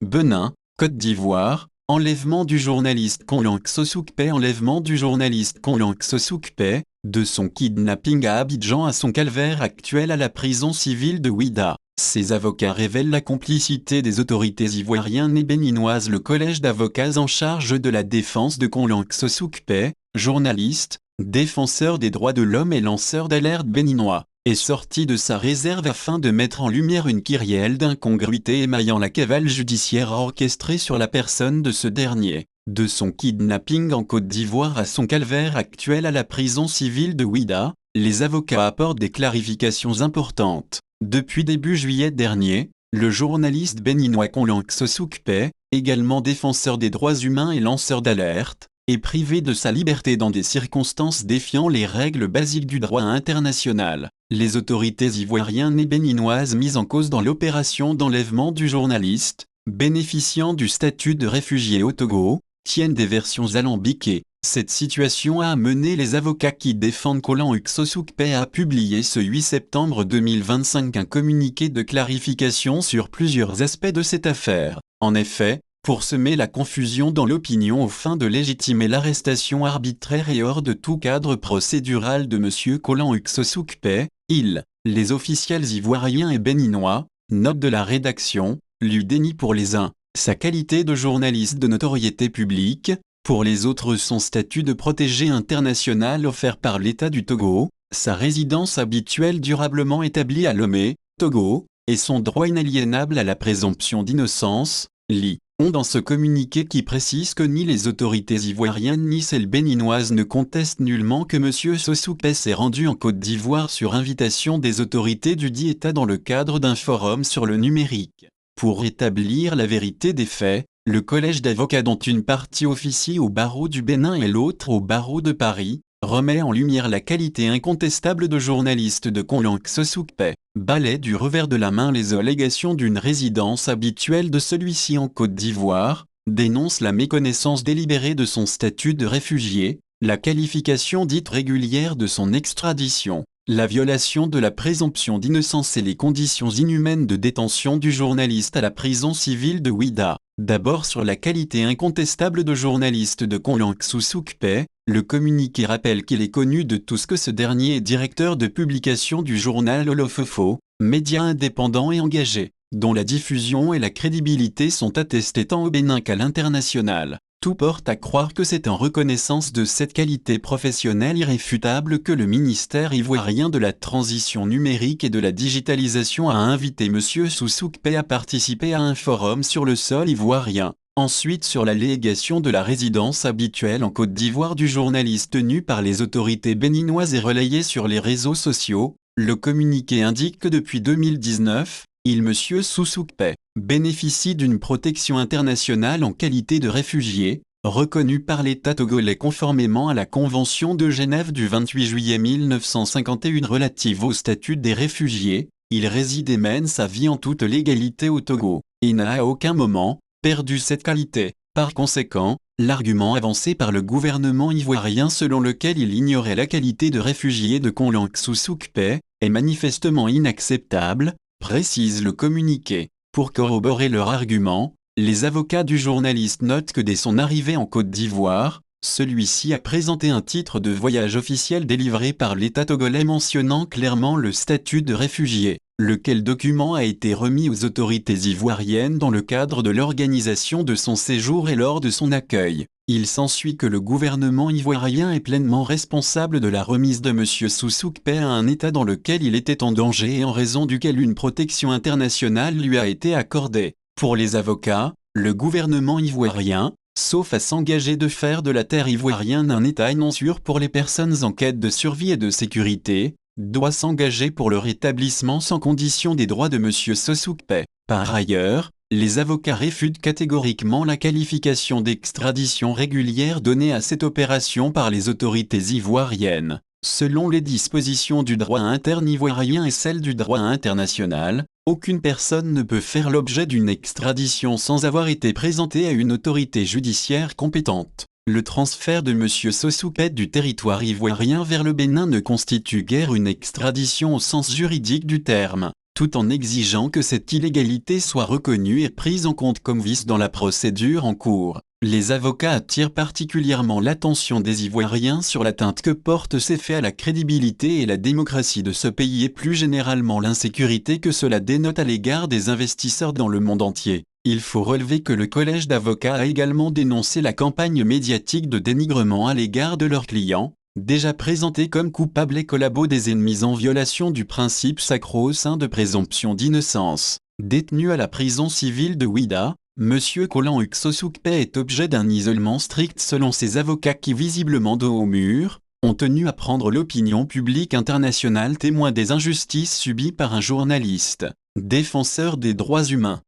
Benin, Côte d'Ivoire, enlèvement du journaliste Konlank Sossoukpé. Enlèvement du journaliste Konlank Sossoukpé, de son kidnapping à Abidjan à son calvaire actuel à la prison civile de Ouidah. Ses avocats révèlent la complicité des autorités ivoiriennes et béninoises. Le collège d'avocats en charge de la défense de Konlank Sossoukpé, journaliste, défenseur des droits de l'homme et lanceur d'alerte béninois, est sorti de sa réserve afin de mettre en lumière une kyrielle d'incongruités émaillant la cavale judiciaire orchestrée sur la personne de ce dernier. De son kidnapping en Côte d'Ivoire à son calvaire actuel à la prison civile de Ouidah, les avocats apportent des clarifications importantes. Depuis début juillet dernier, le journaliste béninois Konlank Sossoukpé, également défenseur des droits humains et lanceur d'alerte, est privé de sa liberté dans des circonstances défiant les règles basiques du droit international. Les autorités ivoiriennes et béninoises mises en cause dans l'opération d'enlèvement du journaliste, bénéficiant du statut de réfugié au Togo, tiennent des versions alambiquées. Cette situation a amené les avocats qui défendent Konlank Sossoukpé à publier ce 8 septembre 2025 un communiqué de clarification sur plusieurs aspects de cette affaire. En effet, pour semer la confusion dans l'opinion aux fins de légitimer l'arrestation arbitraire et hors de tout cadre procédural de M. Konlank Sossoukpé, les officiels ivoiriens et béninois, note de la rédaction, lui dénie pour les uns sa qualité de journaliste de notoriété publique, pour les autres son statut de protégé international offert par l'État du Togo, sa résidence habituelle durablement établie à Lomé, Togo, et son droit inaliénable à la présomption d'innocence, ont dans ce communiqué qui précise que ni les autorités ivoiriennes ni celles béninoises ne contestent nullement que M. Sossoukpé s'est rendu en Côte d'Ivoire sur invitation des autorités du dit État dans le cadre d'un forum sur le numérique. Pour établir la vérité des faits, le collège d'avocats dont une partie officie au barreau du Bénin et l'autre au barreau de Paris, remet en lumière la qualité incontestable de journaliste de Konlank Sossoukpé, balaie du revers de la main les allégations d'une résidence habituelle de celui-ci en Côte d'Ivoire, dénonce la méconnaissance délibérée de son statut de réfugié, la qualification dite régulière de son extradition, la violation de la présomption d'innocence et les conditions inhumaines de détention du journaliste à la prison civile de Ouidah. D'abord sur la qualité incontestable de journaliste de Konlank Sossoukpé, le communiqué rappelle qu'il est connu de tous que ce dernier est directeur de publication du journal Olofofo, média indépendant et engagé, dont la diffusion et la crédibilité sont attestées tant au Bénin qu'à l'international. Tout porte à croire que c'est en reconnaissance de cette qualité professionnelle irréfutable que le ministère ivoirien de la transition numérique et de la digitalisation a invité M. Sossoukpé à participer à un forum sur le sol ivoirien. Ensuite sur l'allégation de la résidence habituelle en Côte d'Ivoire du journaliste tenu par les autorités béninoises et relayée sur les réseaux sociaux, le communiqué indique que depuis 2019, M. Sossoukpé bénéficie d'une protection internationale en qualité de réfugié, reconnue par l'État togolais conformément à la Convention de Genève du 28 juillet 1951 relative au statut des réfugiés. Il réside et mène sa vie en toute légalité au Togo, et n'a à aucun moment perdu cette qualité. Par conséquent, l'argument avancé par le gouvernement ivoirien selon lequel il ignorait la qualité de réfugié de Konlank Sossoukpé est manifestement inacceptable, précise le communiqué. Pour corroborer leur argument, les avocats du journaliste notent que dès son arrivée en Côte d'Ivoire, celui-ci a présenté un titre de voyage officiel délivré par l'État togolais mentionnant clairement le statut de réfugié, lequel document a été remis aux autorités ivoiriennes dans le cadre de l'organisation de son séjour et lors de son accueil. Il s'ensuit que le gouvernement ivoirien est pleinement responsable de la remise de M. Sossoukpé à un État dans lequel il était en danger et en raison duquel une protection internationale lui a été accordée. Pour les avocats, le gouvernement ivoirien, sauf à s'engager de faire de la terre ivoirienne un État non sûr pour les personnes en quête de survie et de sécurité, doit s'engager pour le rétablissement sans condition des droits de M. Sossoukpé. Par ailleurs, les avocats réfutent catégoriquement la qualification d'extradition régulière donnée à cette opération par les autorités ivoiriennes. Selon les dispositions du droit interne ivoirien et celles du droit international, aucune personne ne peut faire l'objet d'une extradition sans avoir été présentée à une autorité judiciaire compétente. Le transfert de M. Sossoukpé du territoire ivoirien vers le Bénin ne constitue guère une extradition au sens juridique du terme. tout en exigeant que cette illégalité soit reconnue et prise en compte comme vice dans la procédure en cours. Les avocats attirent particulièrement l'attention des Ivoiriens sur l'atteinte que portent ces faits à la crédibilité et la démocratie de ce pays et plus généralement l'insécurité que cela dénote à l'égard des investisseurs dans le monde entier. Il faut relever que le collège d'avocats a également dénoncé la campagne médiatique de dénigrement à l'égard de leurs clients, déjà présentés comme coupables et collabos des ennemis en violation du principe sacro-saint de présomption d'innocence. Détenu à la prison civile de Ouidah, M. Kolan Uksosukpe est objet d'un isolement strict selon ses avocats qui visiblement dos au mur, ont tenu à prendre l'opinion publique internationale témoin des injustices subies par un journaliste, défenseur des droits humains.